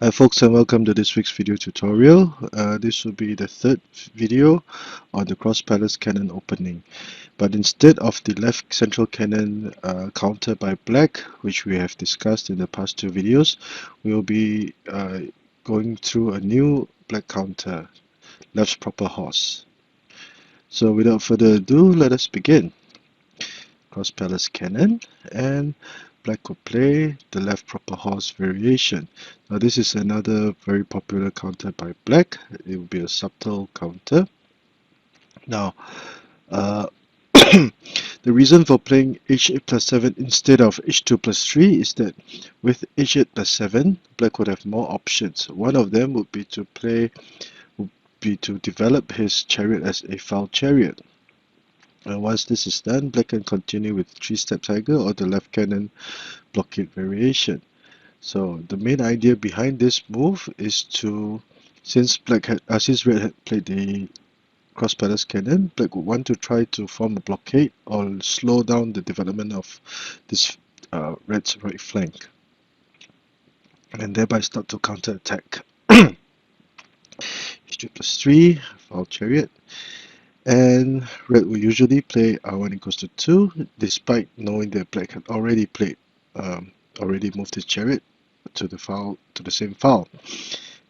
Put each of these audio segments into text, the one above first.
Hi folks, and welcome to this week's video tutorial. This will be the third video on the cross palace cannon opening, but instead of the left central cannon counter by black, which we have discussed in the past two videos, we will be going through a new black counter, left proper horse. So without further ado, let us begin. Cross palace cannon, and black will play the left proper horse variation. Now this is another very popular counter by black. It will be a subtle counter. Now the reason for playing h8 plus 7 instead of h2 plus 3 is that with h8 plus 7, black would have more options. One of them would be to develop his chariot as a foul chariot. And once this is done, black can continue with 3-step tiger or the left cannon blockade variation. So the main idea behind this move is to, since red had played the cross palace cannon, black would want to try to form a blockade or slow down the development of this red's right flank, and thereby start to counter attack. H2 plus 3, foul chariot, and red will usually play r1 equals to 2, despite knowing that black had already moved his chariot to the same file.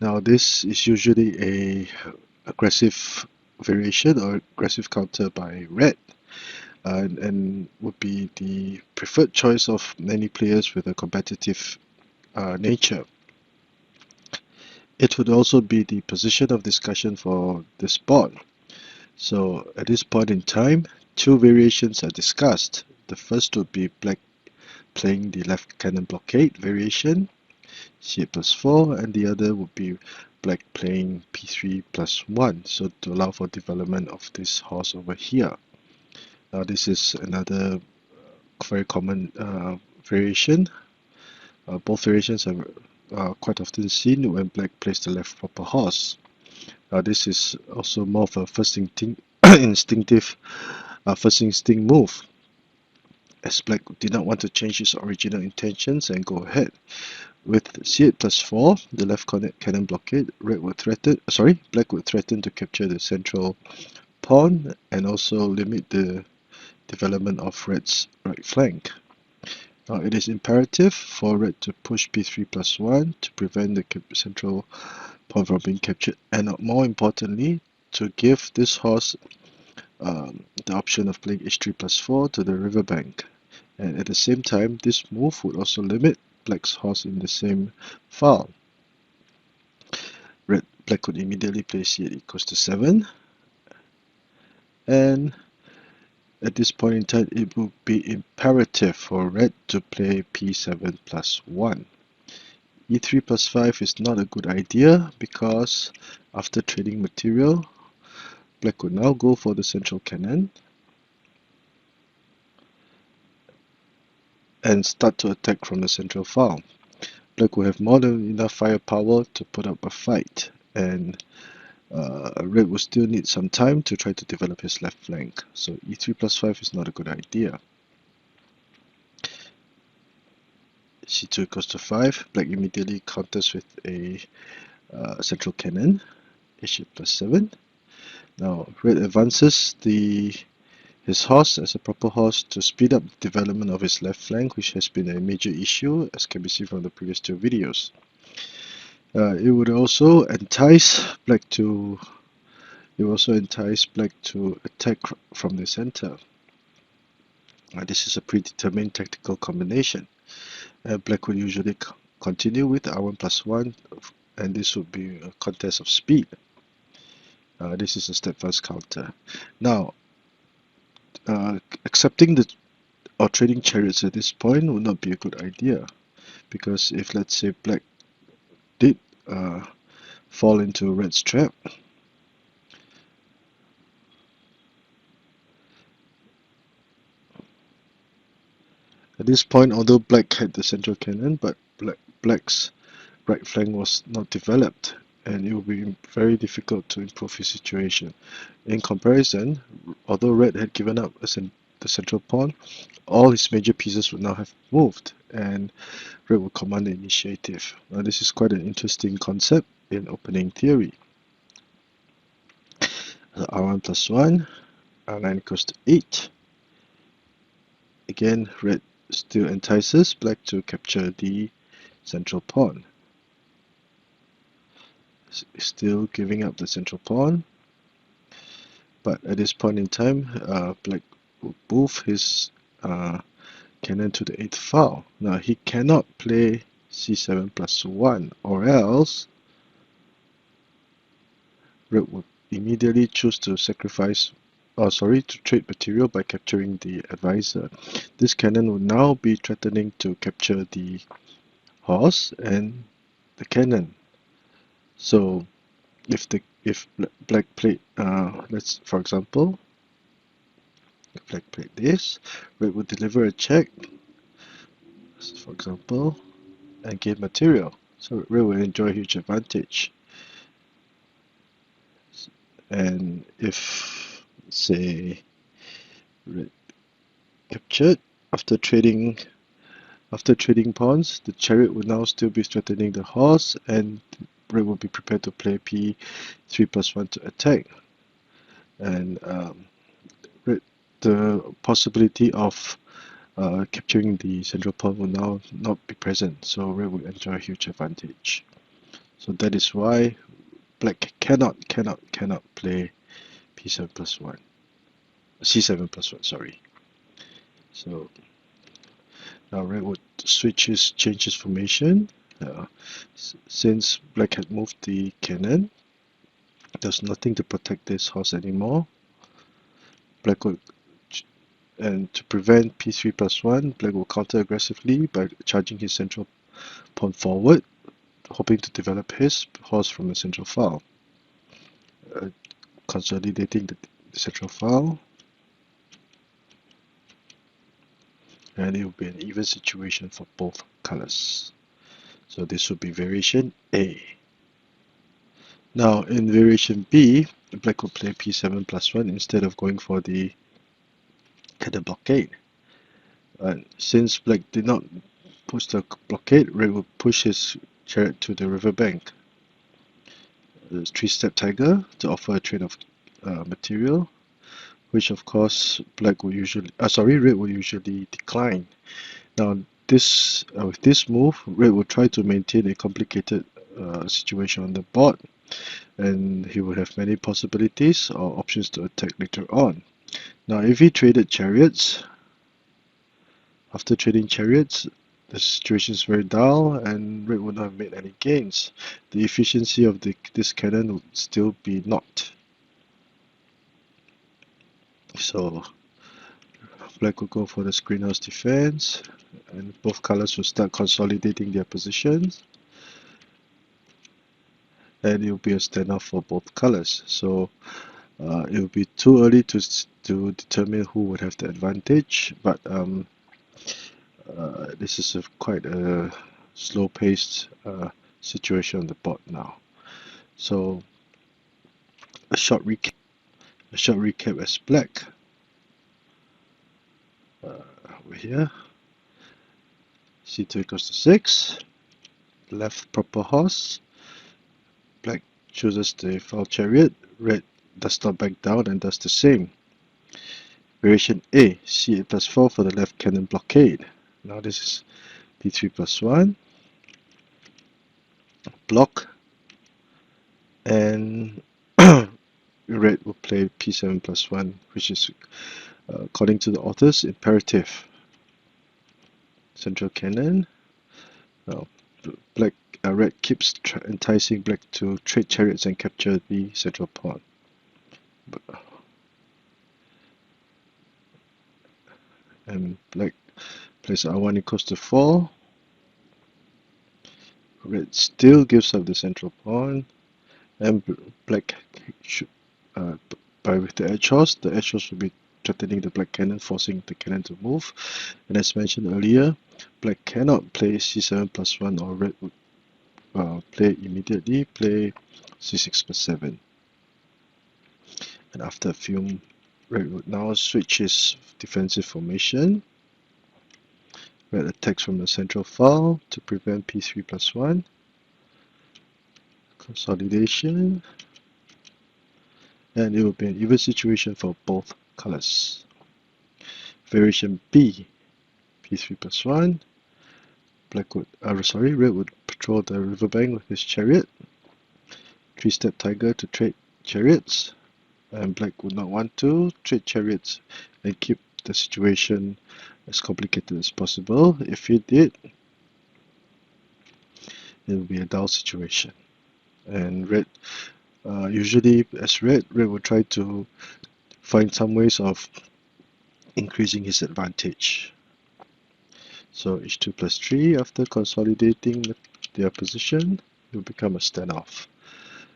Now this is usually a aggressive variation or aggressive counter by red, and would be the preferred choice of many players with a competitive nature. It would also be the position of discussion for this board. So at this point in time, two variations are discussed. The first would be black playing the left cannon blockade variation, c8 plus 4, and the other would be black playing p3 plus 1, so to allow for development of this horse over here. Now this is another very common variation. Both variations are quite often seen when black plays the left proper horse. This is also more of a first instinctive first instinct move, as black did not want to change his original intentions and go ahead. With c8 plus 4, the left cannon blockade, black would threaten to capture the central pawn and also limit the development of red's right flank. Now it is imperative for red to push p3 plus 1 to prevent the central pawn from being captured, and more importantly, to give this horse the option of playing h3 plus 4 to the riverbank. And at the same time, this move would also limit black's horse in the same file. Black could immediately play c8 equals to 7, and at this point in time it would be imperative for red to play p7 plus 1. e3 plus 5 is not a good idea because after trading material, black would now go for the central cannon and start to attack from the central file. Black will have more than enough firepower to put up a fight, and red will still need some time to try to develop his left flank. So e3 plus 5 is not a good idea. c2 equals to 5. Black immediately counters with a central cannon, h8 plus 7. Now red advances his horse as a proper horse to speed up the development of his left flank, which has been a major issue, as can be seen from the previous two videos. It would also entice black to attack from the center. This is a predetermined tactical combination. Black would usually continue with r1 plus 1, and this would be a contest of speed. This is a step-fast counter. Now, accepting or trading chariots at this point would not be a good idea, because if, let's say, black did fall into red's trap, at this point, although black had the central cannon, but black's right flank was not developed, and it would be very difficult to improve his situation. In comparison, although red had given up the central pawn, all his major pieces would now have moved, and red would command the initiative. Now this is quite an interesting concept in opening theory. R1 plus 1, R9 equals to 8. Again, red still entices black to capture the central pawn. Still giving up the central pawn, but at this point in time, black will move his cannon to the 8th file. Now he cannot play c7 plus 1, or else red would immediately choose to to trade material by capturing the advisor. This cannon will now be threatening to capture the horse and the cannon. So if black played, let's for example, if black played this, red would deliver a check, for example, and gain material. So red will enjoy huge advantage. And if, say, red captured after trading pawns, the chariot will now still be threatening the horse, and red will be prepared to play p3 plus 1 to attack. And the possibility of capturing the central pawn will now not be present, so red will enjoy a huge advantage. So that is why black cannot play p7 plus 1, c7 plus 1, sorry. So now red would change his formation. Since black had moved the cannon, there's nothing to protect this horse anymore. Black would, and to prevent p3 plus 1, black will counter aggressively by charging his central pawn forward, hoping to develop his horse from the central file. Consolidating the central file, and it will be an even situation for both colors. So this would be variation A. Now in variation B, black will play p7 plus 1 instead of going for the cannon blockade. Since black did not push the blockade, red will push his chariot to the riverbank. The 3-step tiger to offer a trade of material, which of course red will usually decline. Now with this move, red will try to maintain a complicated situation on the board, and he will have many possibilities or options to attack later on. Now if he traded chariots, after trading chariots, the situation is very dull and red would not have made any gains. The efficiency of this cannon would still be naught. So black will go for the screenhouse defense, and both colors will start consolidating their positions, and it will be a standoff for both colors. So it will be too early to determine who would have the advantage, but this is quite a slow-paced situation on the board now. So a short recap as black. Over here, c2 equals to 6, left proper horse, black chooses the foul chariot, red does not back down and does the same. Variation A, c8 plus 4 for the left cannon blockade. Now this is p3 plus 1, block, and red will play p7 plus 1, which is, according to the authors, imperative. Central cannon. Now red keeps enticing black to trade chariots and capture the central pawn. And black plays r1 equals to 4. Red still gives up the central pawn, and black should, with the edge horse will be threatening the black cannon, forcing the cannon to move. And as mentioned earlier, black cannot play c7 plus 1, or red would play c6 plus 7. And after a few Red would now switch his defensive formation. Red attacks from the central file to prevent p3+1. Consolidation. And it will be an even situation for both colors. Variation B, p3+1. Red would patrol the riverbank with his chariot. 3-step tiger to trade chariots. And black would not want to trade chariots and keep the situation as complicated as possible. If he did, it will be a dull situation. And red, usually as red will try to find some ways of increasing his advantage. So h2 plus 3, after consolidating their position, it will become a standoff.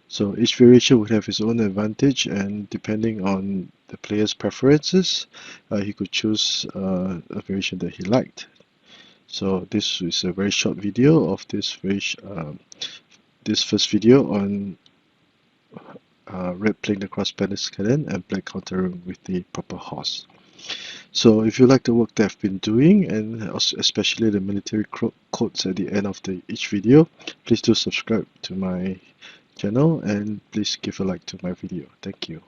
So each variation would have its own advantage, and depending on the player's preferences, he could choose a variation that he liked. So this is a very short video of this first video on red playing the cross-balanced cannon and black countering with the proper horse. So if you like the work that I've been doing, and especially the military quotes at the end of each video, please do subscribe to my channel and please give a like to my video. Thank you.